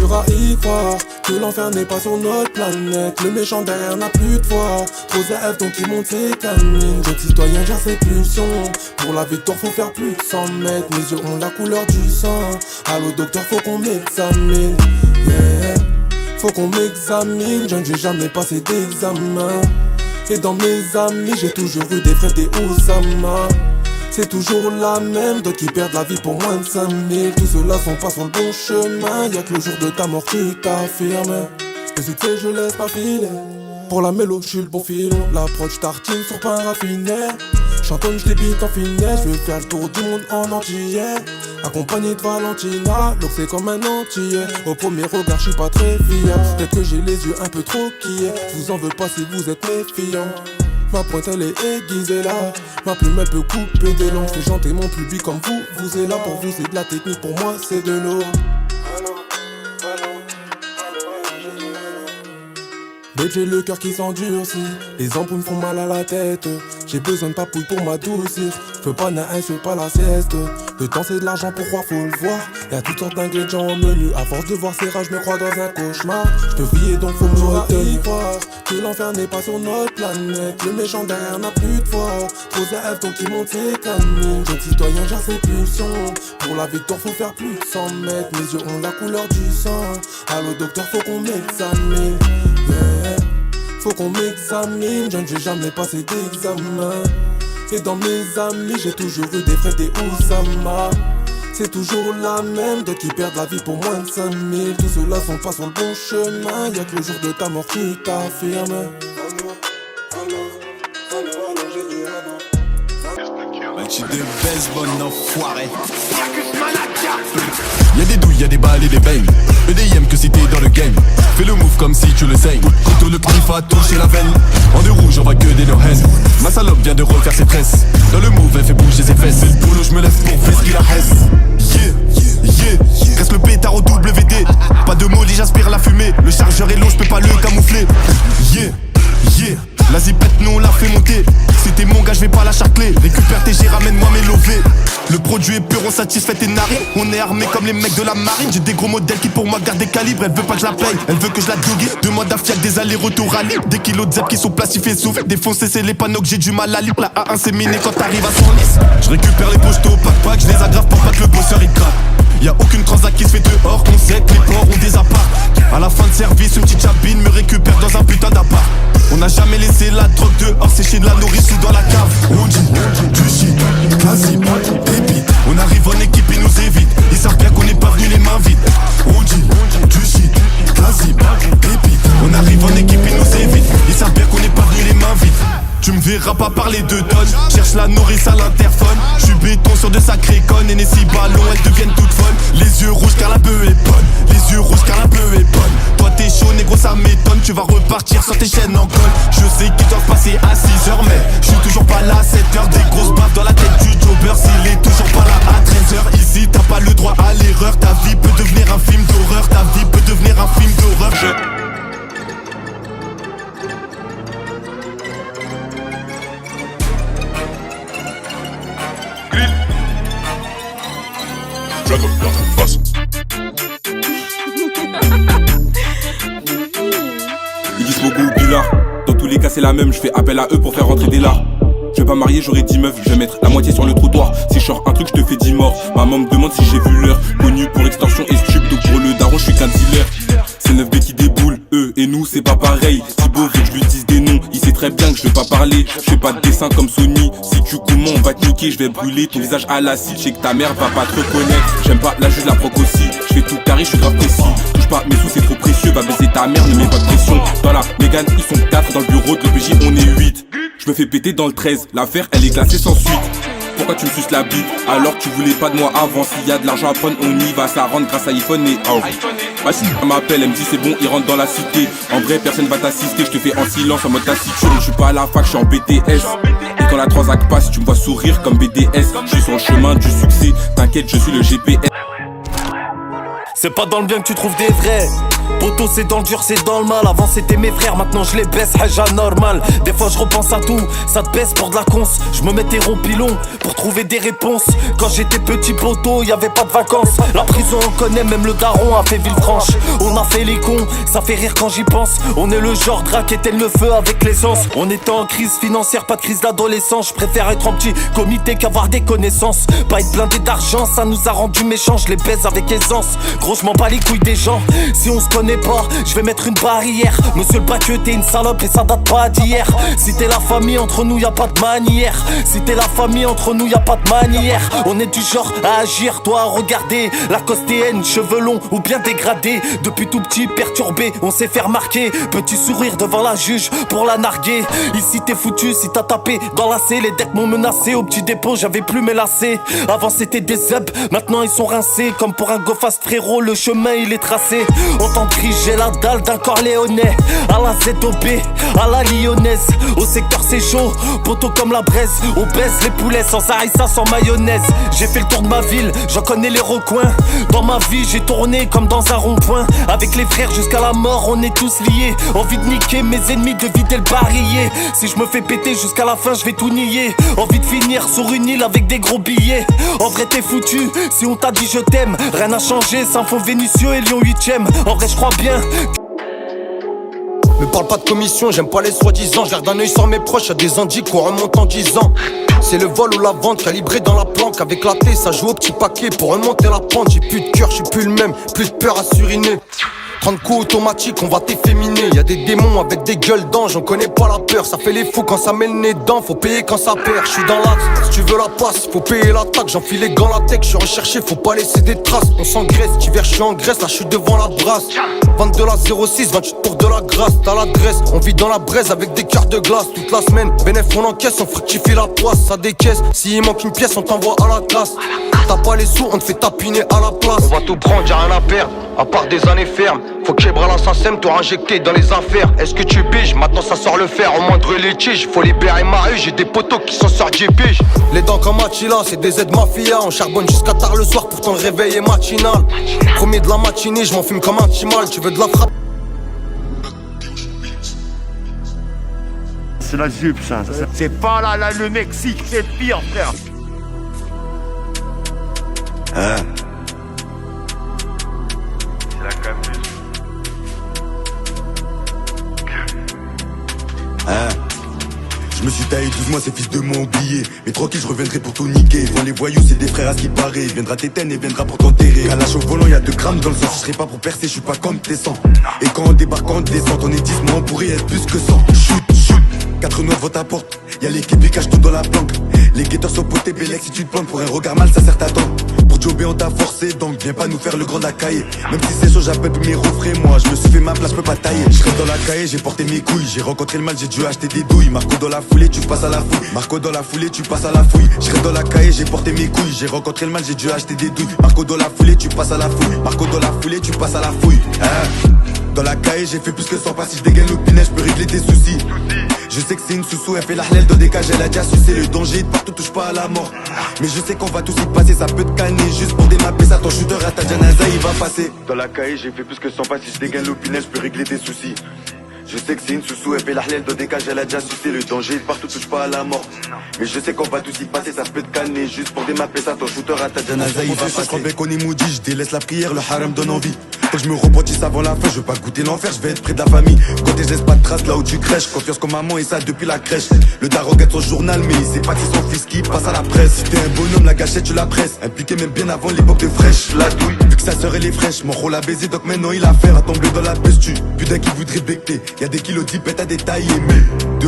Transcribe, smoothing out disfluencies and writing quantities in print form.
dur à y croire que l'enfer n'est pas sur notre planète. Le méchant derrière n'a plus de foi. Trop ZF donc il monte ses canines. Jeune citoyen gère ses pulsions. Pour la victoire faut faire plus de 100 mètres. Mes yeux ont la couleur du sang. Allô docteur faut qu'on m'examine, yeah. Faut qu'on m'examine. Je ne vais jamais passer d'examen. Et dans mes amis j'ai toujours eu des frères des Osama. C'est toujours la même, d'autres qui perdent la vie pour moins de 5000. Tous ceux-là sont pas sur le bon chemin. Y'a que le jour de ta mort qui t'affirme. Le succès je laisse pas filer. Pour la mélo je suis le bon filon. L'approche tartine sur pain raffiné. Chantonne je débite en finesse. Je veux faire le tour du monde en entier. Accompagné de Valentina. Donc c'est comme un entier. Au premier regard je suis pas très fiable. Peut-être que j'ai les yeux un peu trop quillés. Je vous en veux pas si vous êtes méfiants. Ma pointe elle est aiguisée là. Ma plume elle peut couper des longs. Je fais chanter mon public comme vous. Vous êtes là pour vous c'est de la technique. Pour moi c'est de l'eau. Babe j'ai le cœur qui s'endurcit. Les embrouilles me font mal à la tête. J'ai besoin de papouille pour m'adoucir. Je veux pas nain, je veux pas la sieste. Le temps c'est de l'argent, pourquoi faut le voir. Y'a toutes sortes d'ingrédients au menu. À force de voir ces rages, je me crois dans un cauchemar. Je peux vriller donc faut me retenir. Que l'enfer n'est pas sur notre planète. Le méchant derrière n'a plus de foi. Trop ZF donc il monte ses canines. Jeune citoyen gère ses pulsions. Pour la victoire faut faire plus de 100 mètres. Mes yeux ont la couleur du sang. Allô docteur faut qu'on m'examine, yeah. Faut qu'on m'examine. Je ne vais jamais passer d'examen. Et dans mes amis j'ai toujours eu des frères des Osama. C'est toujours la même, d'autres qui perdent la vie pour moins de 5000. Tous ceux-là sont pas sur le bon chemin. Y'a que le jour de ta mort qui t'affirme. Tu de baisse, bon enfoiré. Y'a des douilles, y'a des balles et des bangs. EDM que si t'es dans le game. Fais le move comme si tu le sais. Couteau le knife a touché la veine. En deux rouges on voit que des no-hands. Ma salope vient de refaire ses tresses. Dans le move elle fait bouger ses fesses. C'est le boulot je me laisse pour faire ce qu'il a hesse. Yeah. Reste le pétard au WD. Pas de molly j'aspire la fumée. Le chargeur est long je peux pas le camoufler. Yeah. La zipette nous on l'a fait monter. C'était mon gars je vais pas la charcler. Récupère tes G, ramène-moi mes lovés. Le produit est pur, on satisfait tes narines. On est armé comme les mecs de la marine. J'ai des gros modèles qui pour moi gardent des calibres. Elle veut pas que je la paye, elle veut que je la dogue. Demande à Fiat des allers-retours à Lille. Des kilos de zep qui sont plastifiés sous. Défoncés c'est les panneaux que j'ai du mal à lire. La A1 c'est miné quand t'arrives à son lisse. Je récupère les pochetos au pack-pack. Je les aggrave pour pas que le bosseur il craque. Y'a aucune transac qui se fait dehors. On sait que les ports ont des apparts. À la fin de service une petite chabine me récupère dans un putain d'appart. On n'a jamais laissé la drogue dehors, sécher de la nourrice ou dans la cave. Oji, du shit, classique, pépite. On arrive en équipe, ils nous évitent. Ils savent bien qu'on n'est pas venu les mains vides. Oji, du shit, classique, pépite. On arrive en équipe, ils nous évitent. Ils savent bien qu'on n'est pas venu les mains vides. Tu me verras pas parler de tonnes. Cherche la nourrice à l'interphone. J'suis béton sur de sacrées connes. Et les 6 ballons elles deviennent toutes folles. Les yeux rouges car la beuh est bonne. Les yeux rouges car la beuh est bonne. Toi t'es chaud négro ça m'étonne. Tu vas repartir sur tes chaînes en colle. Je sais qu'ils doivent passer à 6h mais j'suis toujours pas là à 7h. Des grosses baffes dans la tête du jobber. S'il est toujours pas là à 13h. Ici t'as pas le droit à l'erreur. Ta vie peut devenir un film d'horreur. Ta vie peut devenir un film d'horreur. Ils disent Mogo ou Billard. Dans tous les cas c'est la même, je fais appel à eux pour faire rentrer des lards. Je vais pas marier, j'aurai 10 meufs, je vais mettre la moitié sur le trottoir. Si je sors un truc, je te fais 10 morts. Maman me demande si j'ai vu l'heure. Connu pour extorsion et stup, donc pour le daron, je suis qu'un dealer. C'est 9B qui déboule, eux et nous, c'est pas pareil. Thibaut veut que je lui dise des noms, il sait très bien que je vais pas parler. Je fais pas de dessin comme Sony. Si tu comment on va te niquer, je vais brûler ton visage à l'acide. Je sais que ta mère va pas te reconnaître. J'aime pas la juge, la proc aussi. Je fais tout carré, je suis grave précis. Touche pas mes sous, c'est trop précieux. Va baiser ta mère, ne mets pas de pression. Dans la Mégane, ils sont 4. Dans le bureau de l'OPJ, on est 8. Je me fais péter dans le 13. L'affaire, elle est classée sans suite. Pourquoi tu me suces la bite alors que tu voulais pas de moi avant? S'il y a de l'argent à prendre, on y va. Ça rentre grâce à iPhone et oh. Ma fille m'appelle, elle me dit c'est bon, il rentre dans la cité. En vrai, personne va t'assister. Je te fais en silence en mode taciturne. Je suis pas à la fac, je suis en BTS. Et quand la transac passe, tu me vois sourire comme BDS. Je suis sur le chemin du succès. T'inquiète, je suis le GPS. C'est pas dans le bien que tu trouves des vrais. Pour Poto c'est dans le dur, c'est dans le mal. Avant c'était mes frères, maintenant je les baisse, haja normal. Des fois je repense à tout, ça te baisse pour de la conce. Je me mettais rompilon pour trouver des réponses. Quand j'étais petit poto, y'avait pas de vacances. La prison on connaît, même le daron a fait Villefranche. On a fait les cons, ça fait rire quand j'y pense. On est le genre de qui éteigne le feu avec l'essence. On était en crise financière, pas de crise d'adolescence. Je préfère être en petit comité qu'avoir des connaissances. Pas être blindé d'argent, ça nous a rendu méchants. Je les baise avec aisance. Gros, je m'en bats les couilles des gens. Si on se connaît pas, je vais mettre une barrière. Monsieur le baqueux, t'es une salope et ça date pas d'hier. Si t'es la famille, entre nous y'a pas de manière. Si t'es la famille, entre nous y'a pas de manière. On est du genre à agir, toi à regarder. La costéenne, cheveux longs ou bien dégradés. Depuis tout petit, perturbé, on s'est fait remarquer. Petit sourire devant la juge pour la narguer. Ici t'es foutu si t'as tapé dans la C. Les decks m'ont menacé, au petit dépôt j'avais plus mes lacets. Avant c'était des zebs, maintenant ils sont rincés. Comme pour un go fast frérot, le chemin il est tracé. On t'en crie, j'ai la dalle d'un corléonais. À la ZOB, à la lyonnaise. Au secteur c'est chaud, poteau comme la braise. On baisse les poulets sans harissa, sans mayonnaise. J'ai fait le tour de ma ville, j'en connais les recoins. Dans ma vie j'ai tourné comme dans un rond-point. Avec les frères jusqu'à la mort, on est tous liés. Envie de niquer mes ennemis, de vider le barillet. Si je me fais péter jusqu'à la fin, je vais tout nier. Envie de finir sur une île avec des gros billets. En vrai t'es foutu, si on t'a dit je t'aime. Rien n'a changé, Saint-Fond, Vénitieux et Lyon 8ème. En vrai je crois bien. Me parle pas de commission, j'aime pas les soi-disant. Je garde un œil sur mes proches, y'a des indices qu'on remonte en 10 ans. C'est le vol ou la vente, calibré dans la planque. Avec la T, ça joue au petit paquet pour remonter la pente. J'ai plus de cœur, j'suis plus le même, plus de peur à suriner. 30 coups automatiques, on va t'efféminer. Y'a des démons avec des gueules d'ange, on connaît pas la peur. Ça fait les fous quand ça met le nez dedans, faut payer quand ça perd. J'suis dans l'axe, si tu veux la passe, faut payer l'attaque. J'enfile les gants latex, j'suis recherché, faut pas laisser des traces. On s'engraisse, cet hiver j'suis en Grèce, là j'suis devant la brasse. 22 la 06, 28 pour de la grâce. T'as l'adresse, on vit dans la braise avec des cartes de glace. Toute la semaine, bénéf on encaisse, on fructifie la poisse. Ça décaisse, s'il manque une pièce, on t'envoie à la classe. T'as pas les sous, on te fait tapiner à la place. On va tout prendre, y'a rien à perdre, à part des années fermes. Faut que Chebra l'assassin t'aura injecté dans les affaires. Est-ce que tu piges? Maintenant ça sort le fer. Au moindre litige, faut libérer ma rue. J'ai des potos qui sont sortis piges. Les dents comme Attila, c'est des aides mafia. On charbonne jusqu'à tard le soir, pourtant le réveil est matinal. Premier de la matinée, je m'en fume comme un timal. Tu veux de la frappe? C'est la jupe ça. C'est pas là le Mexique, c'est pire frère. Hein? C'est la camus. Hein? Je me suis taillé 12 mois, ces fils de m'ont oublié. Mais tranquille, je reviendrai pour tout niquer. Devant les voyous, c'est des frères à ce qui paraît. Viendra t'éteindre et viendra pour t'enterrer. À la au volant, y'a 2 grammes dans le sang. Je serai pas pour percer, je suis pas comme tes sangs. Et quand on débarque, on descend. On est 10 mois, on pourrait être plus que 100. Shoot, shoot. 4 noirs devant ta porte. Y'a l'équipe qui cache tout dans la planque. Les guetteurs sont potés, Bélec, si tu te plantes pour un regard mal, ça sert ta dent. Pour jobber, on t'a forcé, donc viens pas nous faire le grand à cahier. Même si c'est chaud, j'appelle plus mes refrains. Moi, je me suis fait ma place, je peux pas tailler. Je reste dans la cahier, j'ai porté mes couilles. J'ai rencontré le mal, j'ai dû acheter des douilles. Marco dans la foulée, tu passes à la fouille. Marco dans la foulée, tu passes à la fouille. Je reste dans la cahier, j'ai porté mes couilles. J'ai rencontré le mal, j'ai dû acheter des douilles. Marco dans la foulée, tu passes à la fouille. Marco dans la foulée, tu passes à la fouille. Hein? Dans la cahier, j'ai fait plus que 100 pas. Si je dégaine l'opinet, je peux régler tes soucis. Je sais que c'est une sous-sous, elle fait la hlèle dans des cages, elle a déjà sucé le danger, de partout touche pas à la mort. Mais je sais qu'on va tous y passer, ça peut te canner, juste pour démapper ça, ton shooter à ta janaza, il va passer. Dans la cahier, j'ai fait plus que 100 pas, si je dégaine l'opinet, je peux régler tes soucis. Je sais que c'est une sous-sous, elle fait la hlèle dans des cages, elle a déjà sucé le danger, de partout touche pas à la mort. Mais je sais qu'on va tous y passer, ça peut te canner, juste pour démapper ça, ton shooter à ta janaza, il va passer. Je crois bien qu'on est maudit, je délaisse la prière, le haram donne envie. Faut que je me repentisse avant la fin, je veux pas goûter l'enfer, je vais être près de la famille. Quand je laisse pas de traces là où tu crèches, confiance comme maman et ça depuis la crèche. Le daron regarde son journal, mais il sait pas que c'est son fils qui passe à la presse. Si t'es un bonhomme, la gâchette tu la presses. Impliqué même bien avant l'époque de fraîche, la douille. Vu que sa sœur elle est fraîche, mon rôle a baisé, donc maintenant il a affaire à tomber dans la peste. Plus d'un qui voudrait becter, y'a des kilos d'hypette à détailler, mais